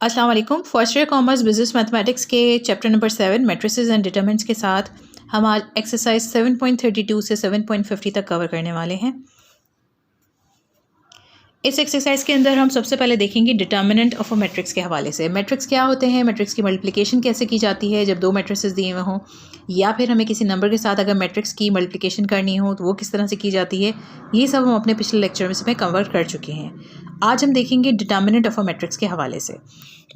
अस्सलाम वालेकुम। First year commerce business mathematics के chapter number 7 matrices and determinants के साथ हम आज एक्सरसाइज 7.32 से 7.50 तक कवर करने वाले हैं। इस एक्सरसाइज के अंदर हम सबसे पहले देखेंगे डिटर्मिनेंट ऑफ अ मैट्रिक्स के हवाले से। मैट्रिक्स क्या होते हैं, मैट्रिक्स की मल्टीप्लिकेशन कैसे की जाती है जब दो मैट्रिसेस दिए हुए हों, या फिर हमें किसी नंबर के साथ अगर मैट्रिक्स की मल्टीप्लिकेशन करनी हो तो वो किस तरह से की जाती है। ये सब हम अपने पिछले लेक्चर में कवर कर चुके हैं। आज हम देखेंगे डिटर्मिनेंट ऑफ अ मैट्रिक्स के हवाले से।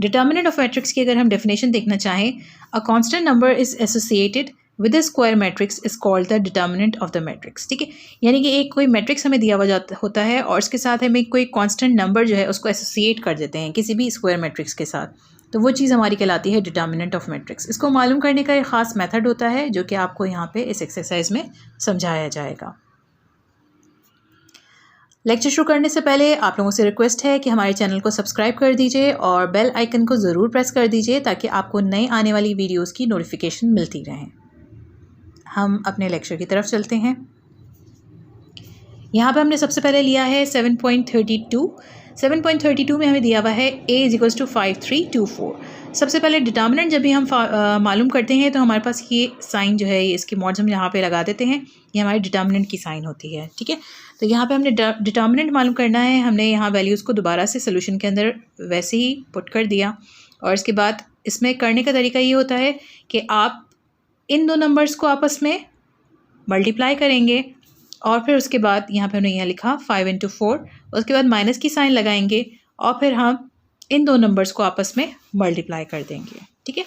डिटर्मिनेंट ऑफ मैट्रिक्स की अगर हम डेफिनेशन देखना चाहें, a constant number is associated with a square matrix is called the determinant of the matrix. ठीक है, यानी कि एक कोई मैट्रिक्स हमें दिया हुआ होता है और उसके साथ हमें कोई कांस्टेंट नंबर जो है उसको एसोसिएट कर देते हैं किसी भी स्क्वायर मैट्रिक्स के साथ, तो वो चीज़ हमारी कहलाती है डिटर्मिनेंट ऑफ मैट्रिक्स। इसको मालूम करने का एक ख़ास मेथड होता है जो कि आपको यहाँ पे इस एक्सरसाइज में समझाया जाएगा। लेक्चर शुरू करने से पहले आप लोगों से रिक्वेस्ट है कि हमारे चैनल को सब्सक्राइब कर दीजिए और बेल आइकन को ज़रूर प्रेस कर दीजिए ताकि आपको नई आने वाली वीडियोस की नोटिफिकेशन मिलती रहे। हम अपने लेक्चर की तरफ चलते हैं। यहाँ पे हमने सबसे पहले लिया है 7.32। 7.32 में हमें दिया हुआ है a = 5324। सबसे पहले डिटर्मिनेंट जब भी हम मालूम करते हैं तो हमारे पास ये साइन जो है, ये इसके मॉड्स हम यहाँ पे लगा देते हैं, ये हमारे डिटर्मिनेंट की साइन होती है। ठीक है, तो यहाँ पे हमने डिटर्मिनेंट मालूम करना है। हमने यहाँ वैल्यूज़ को दोबारा से सोल्यूशन के अंदर वैसे ही पुट कर दिया और इसके बाद इसमें करने का तरीका ये होता है कि आप इन दो नंबर्स को आपस में मल्टीप्लाई करेंगे और फिर उसके बाद यहाँ पे हमने यहाँ लिखा 5 × 4, उसके बाद माइनस की साइन लगाएंगे और फिर हम इन दो नंबर्स को आपस में मल्टीप्लाई कर देंगे। ठीक है,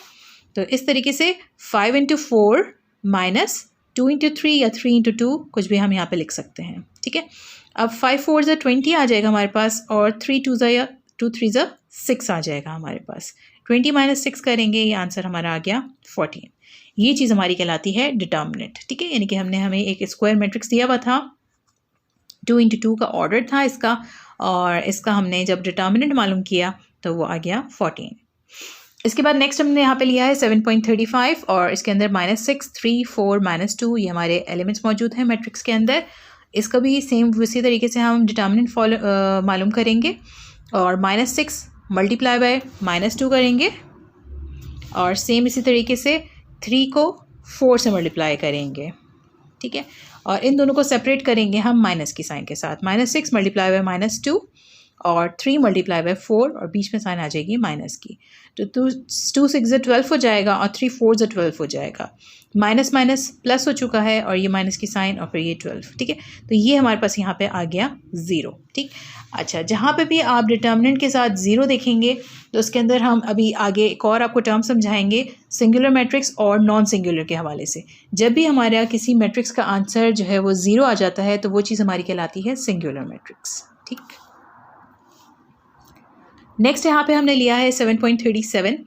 तो इस तरीके से 5 × 4 माइनस 2 × 3 या 3 × 2 कुछ भी हम यहाँ पे लिख सकते हैं। ठीक है, अब 5 4 = 20 आ जाएगा हमारे पास और 3 2 या 2 3 6 आ जाएगा हमारे पास। 20 - 6 करेंगे, ये आंसर हमारा आ गया 14। ये चीज़ हमारी कहलाती है डिटर्मिनेंट। ठीक है, यानी कि हमें एक स्क्वायर मैट्रिक्स दिया हुआ था, 2 × 2 का ऑर्डर था इसका, और इसका हमने जब डिटर्मिनेंट मालूम किया तो वो आ गया 14। इसके बाद नेक्स्ट हमने यहाँ पे लिया है 7.35 और इसके अंदर -6 3 4 -2 ये हमारे एलिमेंट्स मौजूद हैं मैट्रिक्स के अंदर। इसका भी सेम उसी तरीके से हम डिटर्मिनेंट मालूम करेंगे और -6 मल्टीप्लाई बाय -2 करेंगे और सेम इसी तरीके से 3 को 4 से मल्टीप्लाई करेंगे। ठीक है, और इन दोनों को सेपरेट करेंगे हम माइनस की साइन के साथ। -6 मल्टीप्लाई बाय -2 और 3 मल्टीप्लाई बाय 4 और बीच में साइन आ जाएगी माइनस की, तो 2 6 12 हो जाएगा और 3 4 12 हो जाएगा। माइनस माइनस प्लस हो चुका है और ये माइनस की साइन और फिर ये 12। ठीक है, तो ये हमारे पास यहाँ पे आ गया 0। ठीक, अच्छा, जहाँ पे भी आप डिटर्मिनेंट के साथ 0 देखेंगे तो उसके अंदर हम अभी आगे एक और आपको टर्म समझाएंगे सिंगुलर मैट्रिक्स और नॉन सिंगुलर के हवाले से। जब भी हमारे यहाँ किसी मैट्रिक्स का आंसर जो है वो 0 आ जाता है तो वो चीज़ हमारी कहलाती है सिंगुलर मैट्रिक्स। ठीक, नेक्स्ट यहाँ पे हमने लिया है 7.37।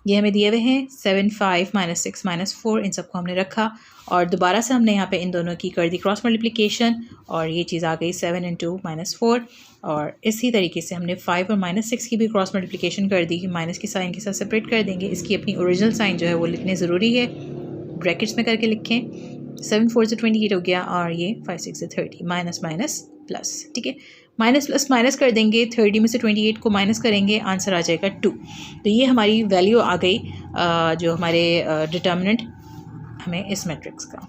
ये हमें दिए हुए हैं 7 5 -6 -4, इन सबको हमने रखा और दोबारा से हमने यहाँ पे इन दोनों की कर दी क्रॉस मल्टीप्लिकेशन और ये चीज़ आ गई 7 × -4 और इसी तरीके से हमने 5 और -6 की भी क्रॉस मल्टीप्लिकेशन कर दी। माइनस की साइन के साथ सेपरेट कर देंगे, इसकी अपनी ओरिजिनल साइन जो है वो लिखने ज़रूरी है, ब्रैकेट्स में करके लिखें। 7 4 से 28 हो गया और ये 5 6 से 30, माइनस माइनस प्लस। ठीक है, माइनस प्लस माइनस कर देंगे, 30 में से 28 को माइनस करेंगे, आंसर आ जाएगा 2। तो ये हमारी वैल्यू आ गई जो हमारे डिटर्मिनेंट हमें इस मैट्रिक्स का।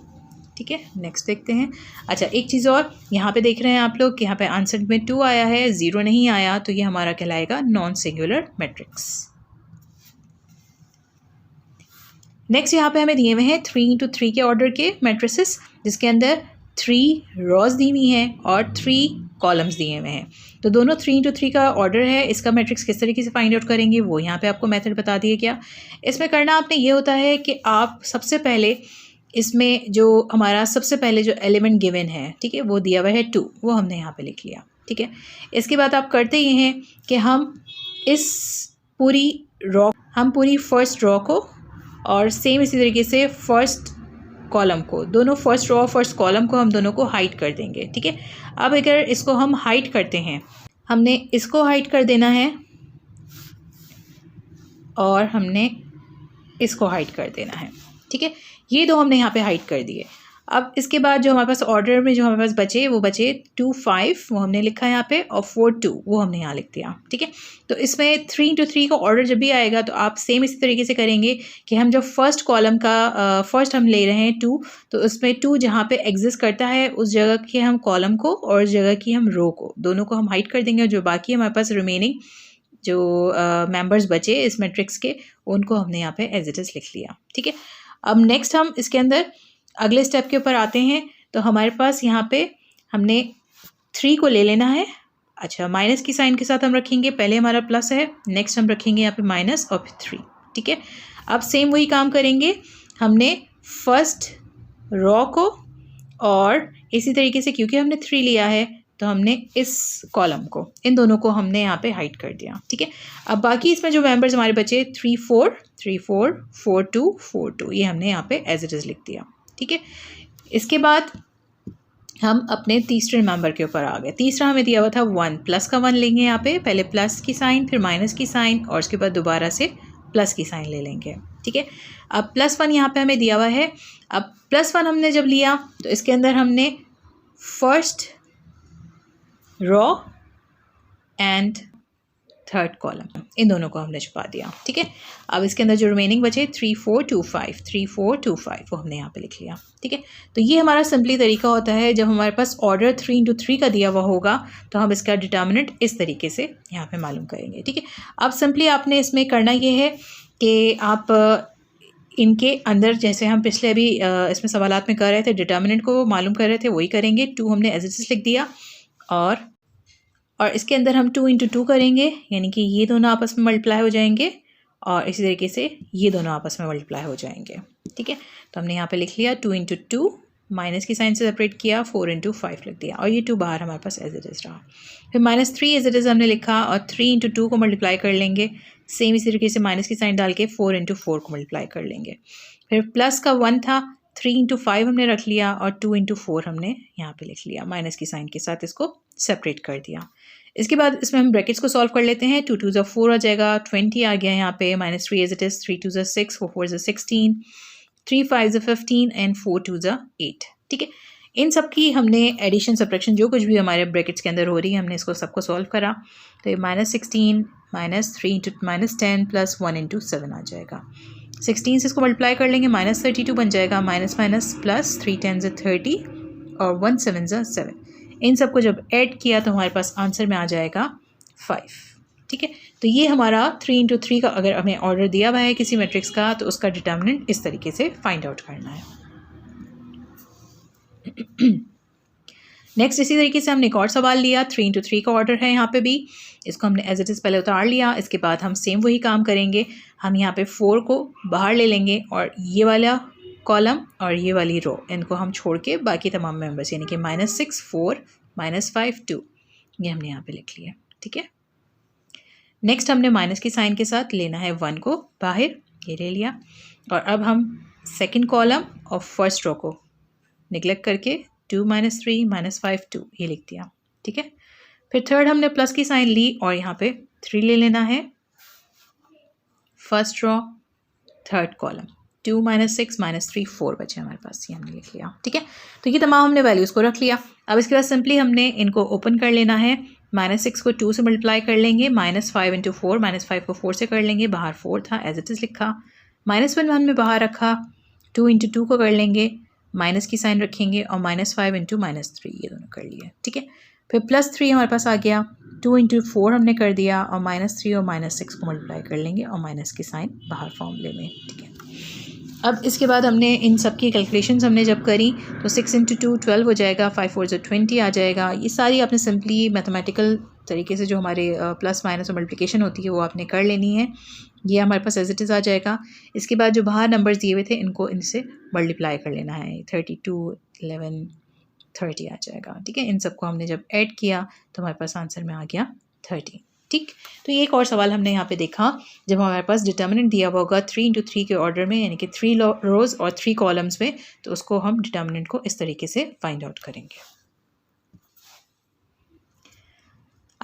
ठीक है, नेक्स्ट देखते हैं। अच्छा, एक चीज़ और यहाँ पे देख रहे हैं आप लोग कि यहाँ पे आंसर में 2 आया है, 0 नहीं आया, तो ये हमारा कहलाएगा नॉन सिंगुलर मैट्रिक्स। नेक्स्ट यहाँ पे हमें दिए हुए हैं 3 × 3 के ऑर्डर के मैट्रिसेस, जिसके अंदर 3 रॉज दी हुई हैं और 3 कॉलम्स दिए हुए हैं। तो दोनों 3 × 3 का ऑर्डर है। इसका मैट्रिक्स किस तरीके से फाइंड आउट करेंगे वो यहाँ पे आपको मेथड बता दिए क्या। इसमें करना आपने ये होता है कि आप सबसे पहले इसमें जो हमारा सबसे पहले जो एलिमेंट गिवन है, ठीक है, वो दिया हुआ है 2, वो हमने यहाँ पे लिख लिया। ठीक है, इसके बाद आप करते ये हैं कि हम पूरी फर्स्ट रॉ को और सेम इसी तरीके से फर्स्ट कॉलम को, दोनों फर्स्ट रॉ फर्स्ट कॉलम को हम दोनों को हाइड कर देंगे। ठीक है, अब अगर इसको हम हाइड करते हैं, हमने इसको हाइड कर देना है और हमने इसको हाइड कर देना है। ठीक है, ये दो हमने यहाँ पे हाइड कर दिए। अब इसके बाद जो हमारे पास ऑर्डर में जो हमारे पास बचे वो बचे 2 5 वो हमने लिखा है यहाँ पे, और 4 2 वो हमने यहाँ लिख दिया। ठीक है, तो इसमें 3 into 3 का ऑर्डर जब भी आएगा तो आप सेम इसी तरीके से करेंगे कि हम जब फर्स्ट कॉलम का फर्स्ट हम ले रहे हैं 2, तो उसमें 2 जहाँ पे एग्जिस्ट करता है उस जगह के हम कॉलम को और उस जगह की हम रो को दोनों को हम हाइड कर देंगे, और जो बाकी हमारे पास रिमेनिंग जो मेंबर्स बचे इस मैट्रिक्स के उनको हमने यहाँ पे एज इट इज़ लिख लिया। ठीक है, अब नेक्स्ट हम इसके अंदर अगले स्टेप के ऊपर आते हैं। तो हमारे पास यहाँ पे हमने 3 को ले लेना है। अच्छा, माइनस की साइन के साथ हम रखेंगे, पहले हमारा प्लस है, नेक्स्ट हम रखेंगे यहाँ पे माइनस और फिर 3। ठीक है, अब सेम वही काम करेंगे, हमने फर्स्ट रॉ को और इसी तरीके से क्योंकि हमने 3 लिया है तो हमने इस कॉलम को, इन दोनों को हमने यहाँ पे हाइड कर दिया। ठीक है, अब बाकी इसमें जो मेंबर्स हमारे बचे 3 4 3 4 4 2 4 2 ये हमने यहाँ पे एज इट इज़ लिख दिया। ठीक है, इसके बाद हम अपने तीसरे मेंबर के ऊपर आ गए। तीसरा हमें दिया हुआ था 1, प्लस का 1 लेंगे यहाँ पे, पहले प्लस की साइन फिर माइनस की साइन और उसके बाद दोबारा से प्लस की साइन ले लेंगे। ठीक है, अब +1 यहाँ पे हमें दिया हुआ है। अब +1 हमने जब लिया तो इसके अंदर हमने first raw and third column in दोनों को हमने छुपा दिया। ठीक है, अब इसके अंदर जो रिमेनिंग बचे 3 4 2 5 3 4 2 5 वो हमने यहाँ पे लिख लिया। ठीक है, तो ये हमारा सिंपली तरीका होता है जब हमारे पास ऑर्डर 3 into 3 का दिया हुआ होगा तो हम इसका डिटर्मिनेंट इस तरीके से यहाँ पे मालूम करेंगे। ठीक है, अब सिंपली आपने इसमें करना ये है कि आप इनके अंदर जैसे हम पिछले अभी इसमें सवालात में कर रहे थे डिटर्मिनेंट को मालूम कर रहे थे वही करेंगे। 2 हमने एज इट इज़ लिख दिया और इसके अंदर हम 2 into 2 करेंगे, यानी कि ये दोनों आपस में मल्टीप्लाई हो जाएंगे और इसी तरीके से ये दोनों आपस में मल्टीप्लाई हो जाएंगे। ठीक है, तो हमने यहाँ पे लिख लिया 2 into 2, माइनस की साइन से सेपरेट किया, 4 into 5 लिख दिया और ये 2 बाहर हमारे पास एज इट इज़ रहा। फिर -3 एज इट इज़ हमने लिखा और 3 into 2 को मल्टीप्लाई कर लेंगे, सेम इसी तरीके से माइनस की साइन डाल के 4 into 4 को मल्टीप्लाई कर लेंगे। फिर प्लस का 1 था, 3 into 5 हमने रख लिया और 2 into 4 हमने यहाँ पे लिख लिया, माइनस की साइन के साथ इसको सेपरेट कर दिया। इसके बाद इसमें हम ब्रैकेट्स को सॉल्व कर लेते हैं। 2 2 4 आ जाएगा, 20 आ गया यहाँ पे, -3 एज इट इज़, 3 2 6, 4 4 16, 3 5 15 एंड 4 2 8। ठीक है, इन सब की हमने एडिशन सब्ट्रैक्शन जो कुछ भी हमारे ब्रैकेट्स के अंदर हो रही है हमने इसको सबको सॉल्व करा। तो ये -16 -3 into -10 + 1 into 7 आ जाएगा। 16 से इसको मल्टीप्लाई कर लेंगे, -32 बन जाएगा, माइनस माइनस प्लस 3 10 30 और 1 7 7। इन सबको जब ऐड किया तो हमारे पास आंसर में आ जाएगा 5। ठीक है, तो ये हमारा 3 into 3 का अगर हमें ऑर्डर दिया हुआ है किसी मैट्रिक्स का तो उसका डिटर्मिनेंट इस तरीके से फाइंड आउट करना है। नेक्स्ट इसी तरीके से हमने एक और सवाल लिया, 3 into 3 का ऑर्डर है यहाँ पे भी, इसको हमने एज इट इज़ पहले उतार लिया। इसके बाद हम सेम वही काम करेंगे, हम यहाँ पे 4 को बाहर ले लेंगे और ये वाला कॉलम और ये वाली रो इनको हम छोड़ के बाकी तमाम मेंबर्स यानी कि -6 4 -5 2 ये हमने यहाँ पे लिख लिया। ठीक है, नेक्स्ट हमने माइनस की साइन के साथ लेना है 1 को बाहर, ये ले लिया और अब हम सेकंड कॉलम और फर्स्ट रो को निगलेक्ट करके 2 -3 -5 2 ये लिख दिया। ठीक है, फिर थर्ड हमने प्लस की साइन ली और यहाँ पे 3 ले लेना है, फर्स्ट रो थर्ड कॉलम, 2 -6 -3 4 बचे हमारे पास, ये हमने लिख लिया। ठीक है, तो ये तमाम हमने वैल्यूज़ को रख लिया। अब इसके बाद सिंपली हमने इनको ओपन कर लेना है, -6 को 2 से मल्टीप्लाई कर लेंगे, -5 into 4, -5 को 4 से कर लेंगे, बाहर 4 था एज इट इज़ लिखा, -1 हमने बाहर रखा, 2 into 2 को कर लेंगे, माइनस की साइन रखेंगे और -5 into -3 ये दोनों कर लिए। ठीक है, फिर +3 हमारे पास आ गया, 2 into 4 हमने कर दिया और -3 और -6 को मल्टीप्लाई कर लेंगे और माइनस की साइन बाहर फॉर्मूले में। ठीक है, अब इसके बाद हमने इन सब की कैलकुलेशंस हमने जब करी तो 6 into 2 12 हो जाएगा, 5 4 20 आ जाएगा। ये सारी आपने सिंपली मैथमेटिकल तरीके से जो हमारे प्लस माइनस और मल्टीप्लिकेशन होती है वो आपने कर लेनी है, ये हमारे पास एज इट इज़ आ जाएगा। इसके बाद जो बाहर नंबर्स दिए हुए थे इनको इनसे मल्टीप्लाई कर लेना है, 32 11 30 आ जाएगा। ठीक है, इन सबको हमने जब ऐड किया तो हमारे पास आंसर में आ गया 30। ठीक, तो ये एक और सवाल हमने यहाँ पे देखा जब हमारे पास डिटर्मिनेंट दिया हुआ होगा 3 into 3 के ऑर्डर में यानी कि 3 रोज़ और 3 कॉलम्स में, तो उसको हम डिटर्मिनेंट को इस तरीके से फाइंड आउट करेंगे।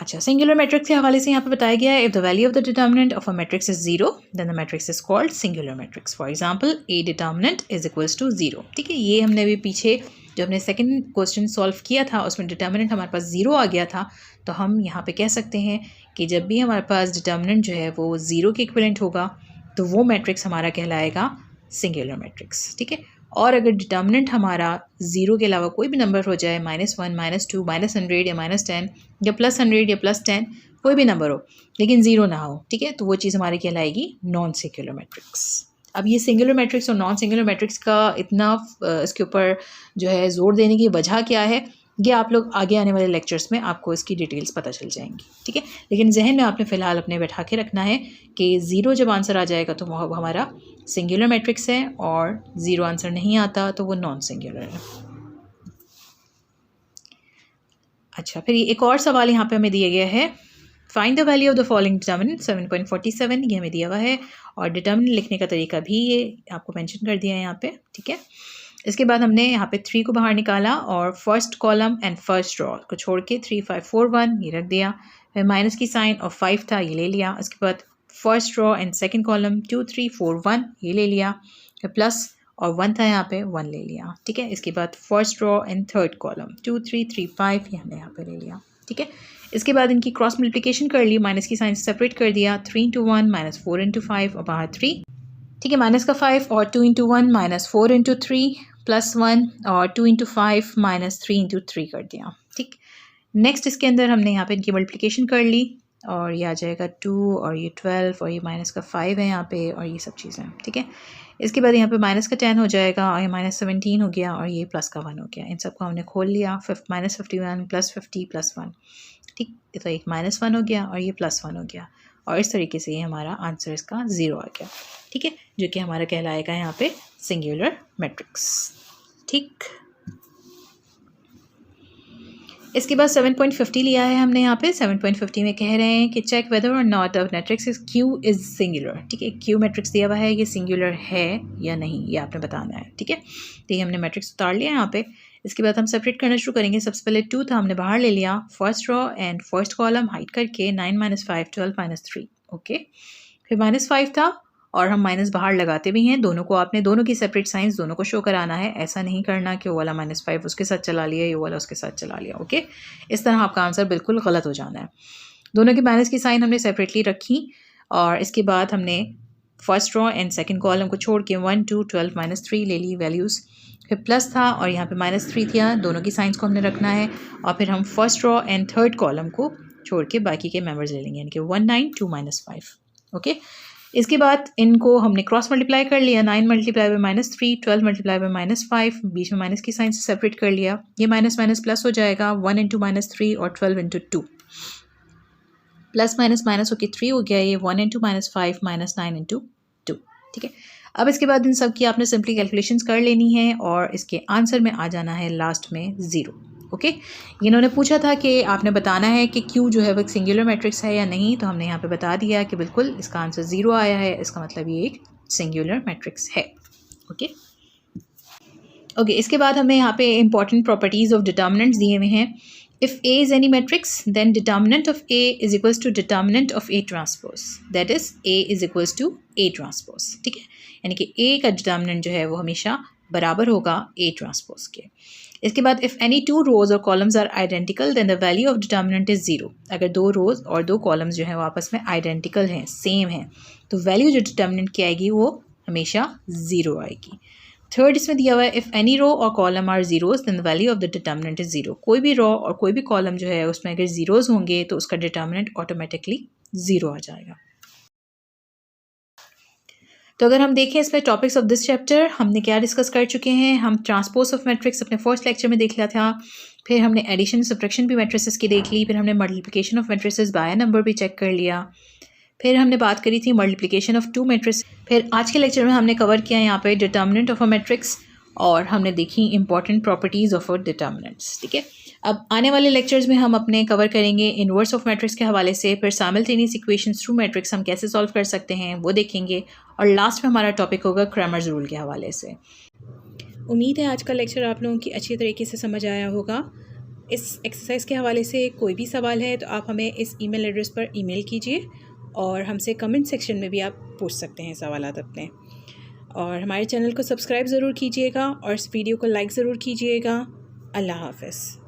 अच्छा, सिंगुलर मैट्रिक्स के हवाले से यहाँ पे बताया गया है, if the value of the determinant of a matrix is 0 then the matrix is called singular matrix. For example a determinant is equals to 0। ठीक है, ये हमने अभी पीछे जो हमने सेकंड क्वेश्चन सॉल्व किया था उसमें डिटर्मिनेंट हमारे पास 0 आ गया था, तो हम यहाँ पे कह सकते हैं कि जब भी हमारे पास डिटर्मिनेंट जो है वो 0 के इक्विवेलेंट होगा तो वो मैट्रिक्स हमारा कहलाएगा सिंगुलर मैट्रिक्स। ठीक है, और अगर डिटर्मिनेंट हमारा 0 के अलावा कोई भी नंबर हो जाए, -1, -2, -100 या -10 या +100 या +10, कोई भी नंबर हो लेकिन 0 ना हो, ठीक है, तो वो चीज़ हमारी कहलाएगी नॉन सिंगुलर मैट्रिक्स। अब ये सिंगुलर मैट्रिक्स और नॉन सिंगुलर मैट्रिक्स का इतना इसके ऊपर जो है ज़ोर देने की वजह क्या है, ये आप लोग आगे आने वाले लेक्चर्स में आपको इसकी डिटेल्स पता चल जाएंगी। ठीक है, लेकिन जहन में आपने फ़िलहाल अपने बैठा के रखना है कि 0 जब आंसर आ जाएगा तो वो हमारा सिंगुलर मैट्रिक्स है, और 0 आंसर नहीं आता तो वो नॉन सिंगुलर है। अच्छा, फिर एक और सवाल यहाँ पे हमें दिया गया है, find the value of the following determinant 7.47, ये हमें दिया हुआ है, और डिटर्मिनेंट लिखने का तरीका भी ये आपको मेंशन कर दिया है यहाँ पे। ठीक है, इसके बाद हमने यहाँ पे 3 को बाहर निकाला और first column and first row को छोड़ के 3, 5, 4, 1 ये रख दिया, फिर माइनस की साइन और 5 था ये ले लिया, इसके बाद first row and second column 2, 3, 4, 1 ये ले लिया, फिर प्लस और 1 था यहाँ पे 1 ले लिया। ठीक है, इसके बाद first row and third column 2, 3, 3, 5 ये हमने यहाँ पे ले लिया। ठीक है, इसके बाद इनकी क्रॉस मल्टीप्लिकेशन कर ली, माइनस की साइन सेपरेट कर दिया, 3 into 1 -4 into 5 और बाहर 3। ठीक है, माइनस का 5 और 2 into 1 -4 into 3 +1 और 2 into 5 -3 into 3 कर दिया। ठीक, नेक्स्ट इसके अंदर हमने यहाँ पे इनकी मल्टीप्लिकेशन कर ली और ये आ जाएगा 2 और ये 12 और ये माइनस का 5 है यहाँ पे और ये सब चीज़ें। ठीक है, इसके बाद यहाँ पे माइनस का 10 हो जाएगा और ये -17 हो गया और ये प्लस का 1 हो गया। इन सबको हमने खोल लिया, -51 +50 +1। ठीक, तो एक -1 हो गया और ये +1 हो गया, और इस तरीके से ये हमारा आंसर इसका 0 आ गया। ठीक है, जो कि हमारा कहलाएगा यहाँ पे सिंगुलर मैट्रिक्स। ठीक, इसके बाद 7.50 लिया है हमने यहाँ पे। 7.50 में कह रहे हैं कि चेक वेदर और not of matrix is Q is singular. ठीक है, क्यू मैट्रिक्स दिया हुआ है, ये सिंगुलर है या नहीं ये आपने बताना है। ठीक है, तो ये हमने मैट्रिक्स उतार लिया यहाँ पे। इसके बाद हम सेपरेट करना शुरू करेंगे। सबसे पहले 2 था, हमने बाहर ले लिया, first row and first column hide करके 9 - 5 12 -3। ओके, फिर -5 था और हम माइनस बाहर लगाते भी हैं। दोनों को आपने दोनों की सेपरेट साइंस दोनों को शो कराना है, ऐसा नहीं करना कि वो वाला -5 उसके साथ चला लिया, ये वाला उसके साथ चला लिया। ओके, इस तरह आपका आंसर बिल्कुल गलत हो जाना है। दोनों की माइनस की साइन हमने सेपरेटली रखी और इसके बाद हमने first row and second column को छोड़ के 1, 2, 12 -3 ले ली वैल्यूज़। फिर प्लस था और यहाँ पे -3 था, दोनों की साइंस को हमने रखना है, और फिर हम first row and third column को छोड़ के बाकी के मेंबर्स ले लेंगे, यानी कि 1, 9, 2 -5। ओके, इसके बाद इनको हमने क्रॉस मल्टीप्लाई कर लिया, 9 मल्टीप्लाई बाय -3, 12 मल्टीप्लाई बाय -5, बीच में माइनस की साइन से सेपरेट कर लिया, ये माइनस माइनस प्लस हो जाएगा, 1 into -3 और 12 into 2, प्लस माइनस माइनस होके 3 हो गया, ये 1 into -5 -9 into 2। ठीक है, अब इसके बाद इन सब की आपने सिंपली कैलकुलेशंस कर लेनी है और इसके आंसर में आ जाना है लास्ट में 0। ओके, इन्होंने पूछा था कि आपने बताना है कि क्यू जो है वो एक सिंगुलर मैट्रिक्स है या नहीं, तो हमने यहाँ पे बता दिया कि बिल्कुल इसका आंसर 0 आया है, इसका मतलब ये एक सिंगुलर मैट्रिक्स है। ओके ओके, इसके बाद हमें यहाँ पे इंपॉर्टेंट प्रॉपर्टीज़ ऑफ डिटर्मिनेंट्स दिए हुए हैं। If A is any matrix, then determinant of A is equals to determinant of A transpose. That is, A is equals to A transpose. ठीक है, यानी कि A का डिटर्मिनेंट जो है वो हमेशा बराबर होगा A ट्रांसपोज के। इसके बाद इफ़ एनी 2 रोज और columns are identical then the value of determinant is 0। अगर 2 रोज और 2 कॉलम्स जो हैं वो आपस में आइडेंटिकल हैं, सेम हैं, तो वैल्यू जो डिटर्मिनेंट की आएगी वो हमेशा 0 आएगी। थर्ड इसमें दिया हुआ है इफ़ एनी रो और column are zeros then the value of the determinant is 0। कोई भी रो और कोई भी कॉलम जो है उसमें अगर जीरोज होंगे तो उसका डिटर्मिनेंट ऑटोमेटिकली 0 आ जाएगा। तो अगर हम देखें इसमें टॉपिक्स ऑफ दिस चैप्टर हमने क्या डिस्कस कर चुके हैं। हम ट्रांसपोज ऑफ मैट्रिक्स अपने फर्स्ट लेक्चर में देख लिया था, फिर हमने एडिशन सब्ट्रैक्शन भी मैट्रिसेस की देख ली, फिर हमने multiplication of matrices by number भी चेक कर लिया, फिर हमने बात करी थी मल्टीप्लिकेशन ऑफ 2 मैट्रिक्स। फिर आज के लेक्चर में हमने कवर किया यहाँ पे डिटर्मिनेंट ऑफ अ मैट्रिक्स और हमने देखी important properties of a determinants. ठीक है, अब आने वाले लेक्चर्स में हम अपने कवर करेंगे इनवर्स ऑफ मैट्रिक्स के हवाले से, फिर साइमल्टेनियस इक्वेशंस थ्रू मैट्रिक्स हम कैसे सॉल्व कर सकते हैं वो देखेंगे, और लास्ट में हमारा टॉपिक होगा क्रैमर्स रूल के हवाले से। उम्मीद है आज का लेक्चर आप लोगों की अच्छी तरीके से समझ आया होगा। इस एक्सरसाइज के हवाले से कोई भी सवाल है तो आप हमें इस ईमेल एड्रेस पर ईमेल कीजिए और हमसे कमेंट सेक्शन में भी आप पूछ सकते हैं सवालात अपने। और हमारे चैनल को सब्सक्राइब ज़रूर कीजिएगा और इस वीडियो को लाइक ज़रूर कीजिएगा। अल्लाह हाफ़िज़।